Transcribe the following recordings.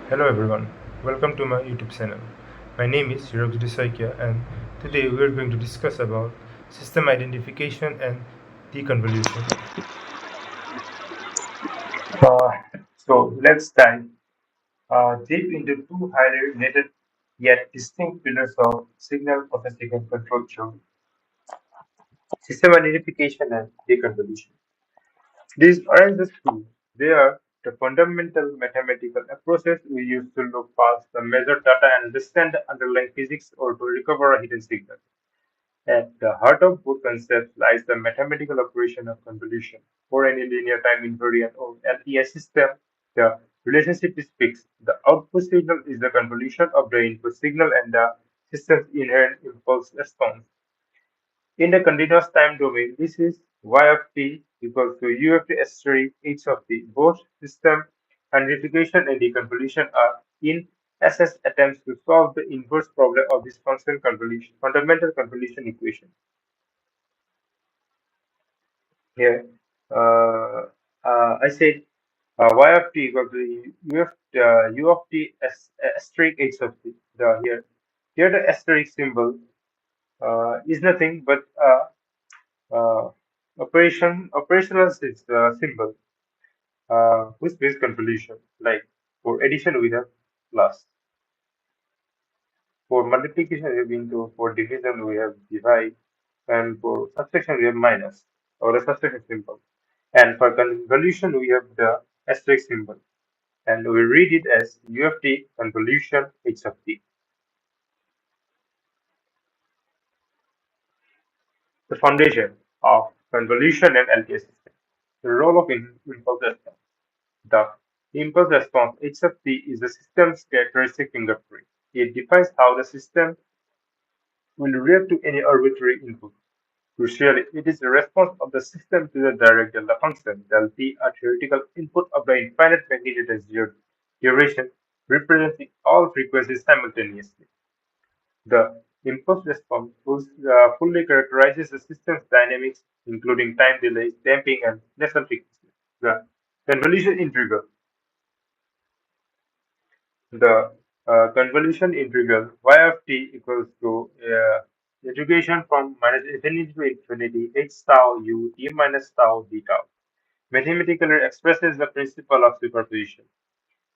Hello everyone, welcome to my YouTube channel. My name is Hirokjuti Saikia and today we are going to discuss about system identification and deconvolution. Uh, so let's dive deep into two highly related yet distinct pillars of signal processing and control theory, system identification and deconvolution. These aren't just tools, they are the fundamental mathematical approaches we use to look past the measured data and understand the underlying physics or to recover a hidden signal. At the heart of both concepts lies the mathematical operation of convolution. For any linear time invariant or LTI system, the relationship is fixed. The output signal is the convolution of the input signal and the system's inherent impulse response. In the continuous time domain, this is y of t equals to u of t asterisk h of t. Both system identification and deconvolution are in essence attempts to solve the inverse problem of this function convolution, fundamental convolution equation. Here, I said y of t equals to u of t asterisk h of t. Here the asterisk symbol is nothing but uh, operational symbol which means convolution. Like for addition we have plus, for multiplication we have into, for division we have divide, and for subtraction we have minus or the subtraction symbol. And for convolution we have the asterisk symbol, and we read it as u of t convolution h of t. The foundation of convolution and LTS system. The role of impulse response. The impulse response h of t is the system's characteristic fingerprint. It defines how the system will react to any arbitrary input. Crucially, it is the response of the system to the direct delta function, del t, a theoretical input of the infinite magnitude and zero duration, representing all frequencies simultaneously. The impulse response fully characterizes the system's dynamics, including time delays, damping, and nascent frequencies. The convolution integral. The convolution integral y of t equals to integration from minus infinity to infinity h tau u t minus tau d tau. Mathematically expresses the principle of superposition.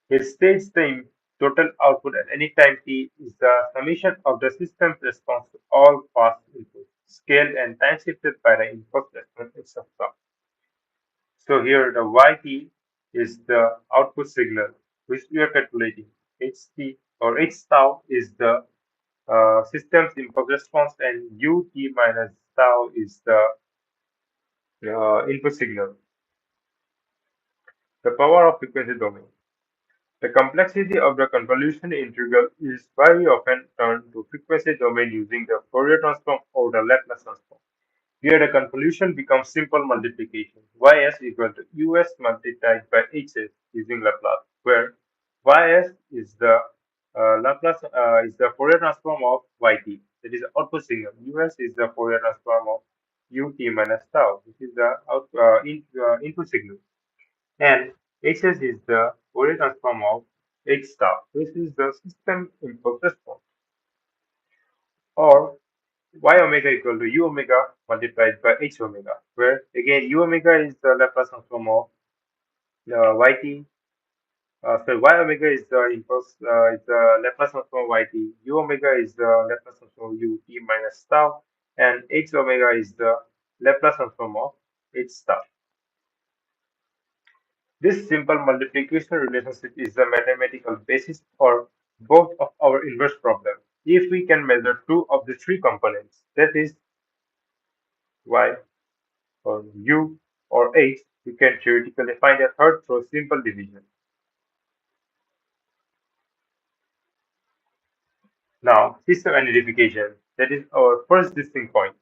It states the total output at any time t is the summation of the system's response to all past inputs, scaled and time shifted by the input response h of tau. So here the yt is the output signal which we are calculating. Ht or h tau is the system's impulse response, and ut minus tau is the input signal. The power of frequency domain. The complexity of the convolution integral is why we often turn to frequency domain using the Fourier transform or the Laplace transform. Here the convolution becomes simple multiplication. Ys equal to us multiplied by hs using Laplace, where ys is the Laplace is the Fourier transform of yt. That is the output signal. Us is the Fourier transform of ut minus tau. This is the input signal. And hs is the Fourier transform of h tau. This is the system impulse response. Or y omega equal to u omega multiplied by h omega, where again u omega is the Laplace transform of yt. So y omega is the impulse, is the Laplace transform of yt. U omega is the Laplace transform of u t minus tau, and h omega is the Laplace transform of h tau. This simple multiplication relationship is the mathematical basis for both of our inverse problems. If we can measure two of the three components, that is y or u or h, we can theoretically find a third through simple division. Now, system identification, that is our first distinct point.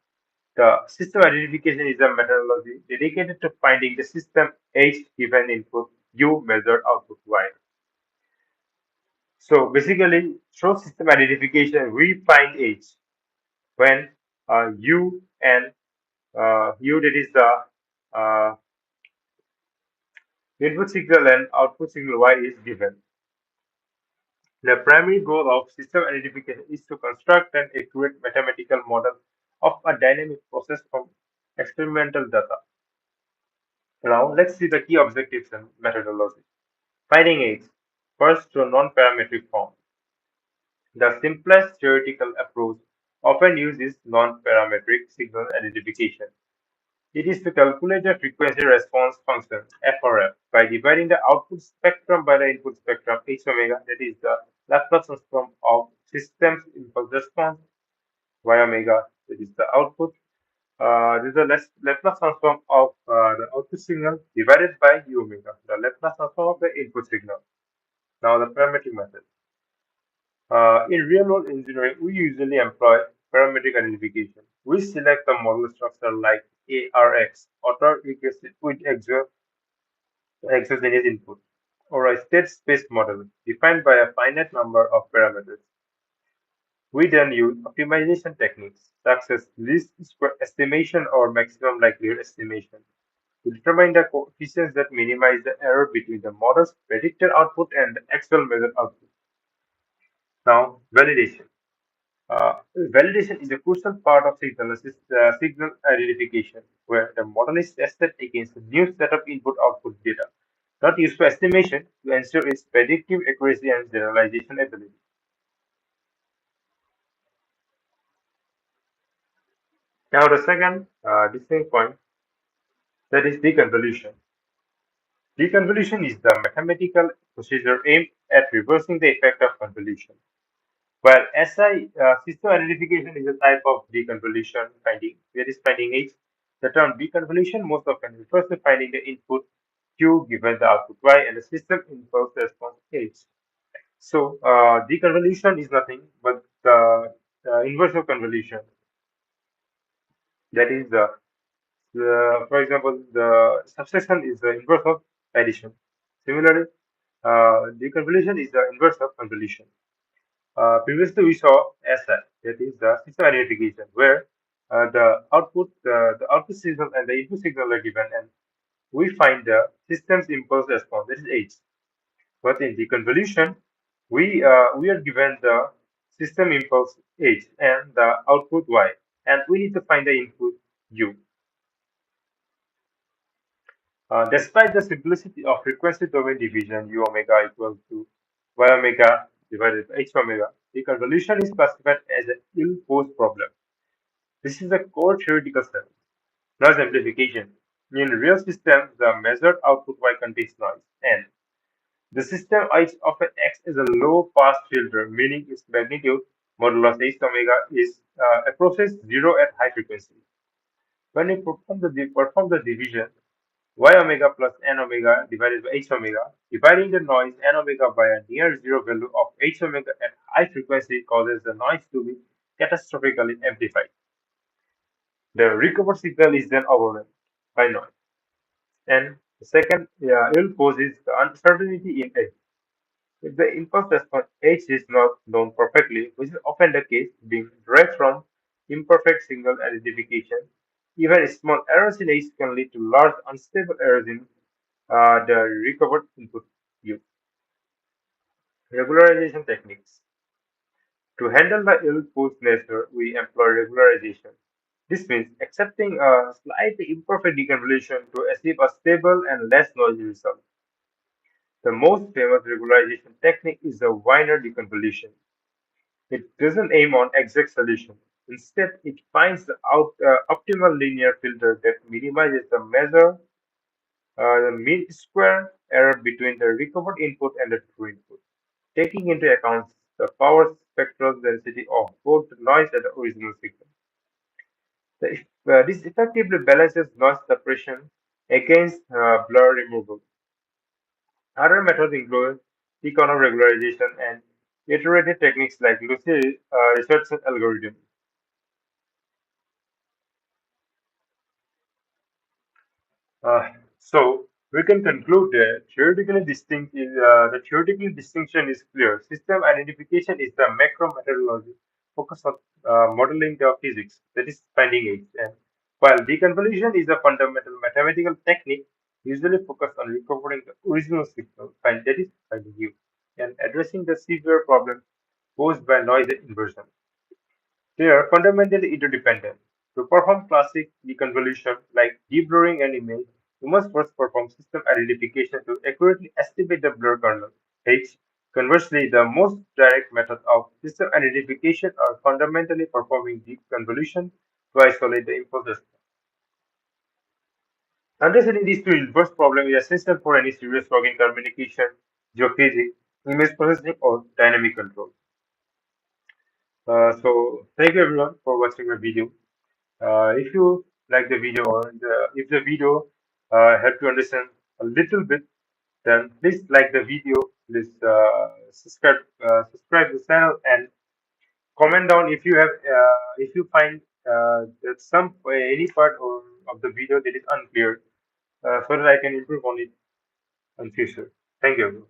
The system identification is a methodology dedicated to finding the system h given input u measured output y. So basically, through system identification, we find h when u and u, that is the uh, input signal and output signal y, is given. The primary goal of system identification is to construct an accurate mathematical model of a dynamic process from experimental data. Now, let's see the key objectives and methodology. Finding aids. First, to non-parametric form. The simplest theoretical approach often uses non-parametric signal identification. It is to calculate the frequency response function FRF by dividing the output spectrum by the input spectrum H omega, that is the Laplace transform of system's impulse response Y omega, that is the output. This is the Laplace transform of the output signal divided by U omega, the Laplace transform of the input signal. Now the parametric method. In real-world engineering, we usually employ parametric identification. We select a model structure like ARX, auto recursive with exogenous input, or a state space model defined by a finite number of parameters. We then use optimization techniques such as least square estimation or maximum likelihood estimation to determine the coefficients that minimize the error between the model's predicted output and the actual measured output. Now, validation. Validation is a crucial part of signal identification, where the model is tested against a new set of input-output data, not used for estimation, to ensure its predictive accuracy and generalization ability. Now, the second distinct point, that is deconvolution. Deconvolution is the mathematical procedure aimed at reversing the effect of convolution. While SI system identification is a type of deconvolution finding, where is finding H, the term deconvolution most often refers to finding the input Q given the output Y and the system impulse response H. So deconvolution is nothing but the inverse of convolution. That is for example, the subtraction is the inverse of addition. Similarly, deconvolution is the inverse of convolution. Previously, we saw SI, that is the system identification, where the output signal and the input signal are given, and we find the system's impulse response, that is H. But in deconvolution, we are given the system impulse H and the output Y, and we need to find the input U. Despite the simplicity of frequency domain division, U omega equals to Y omega divided by H omega, the convolution is classified as an ill-posed problem. This is a core theoretical step. Noise amplification. In real systems, the measured output Y contains noise, and the system H often acts as a low-pass filter, meaning its magnitude modulus H omega is approaches zero at high frequency. When we perform the division, Y omega plus N omega divided by H omega, dividing the noise N omega by a near zero value of H omega at high frequency causes the noise to be catastrophically amplified. The recovered signal is then overwhelmed by noise. And the second ill poses the uncertainty in H. If the impulse response H is not known perfectly, which is often the case, being derived from imperfect signal identification, even small errors in H can lead to large unstable errors in the recovered input U. Regularization techniques. To handle the ill-posed nature, we employ regularization. This means accepting a slightly imperfect deconvolution to achieve a stable and less noisy result. The most famous regularization technique is the Wiener deconvolution. It doesn't aim on exact solution. Instead, it finds the optimal linear filter that minimizes the mean square error between the recovered input and the true input, taking into account the power spectral density of both the noise and the original signal. This effectively balances noise suppression against blur removal. Other methods include Tikhonov regularization and iterative techniques like Lucy research algorithm. So we can conclude that the theoretical distinction is clear. System identification is the macro methodology focused on modeling the physics, that is finding H. And while deconvolution is a fundamental mathematical technique, usually focused on recovering the original signal, that is finding U. and addressing the severe problem posed by noise inversion. They are fundamentally interdependent. To perform classic deconvolution like deblurring an image, you must first perform system identification to accurately estimate the blur kernel. H. Conversely, the most direct method of system identification are fundamentally performing deconvolution to isolate the impulses. Understanding these two inverse problems is essential for any serious work in communication, geophysics, image processing, or dynamic control. Thank you everyone for watching my video. If you like the video or if the video helped you understand a little bit, then please like the video, please subscribe the channel and comment down if you have if you find that some any part of the video that is unclear so that I can improve on it in future. Thank you.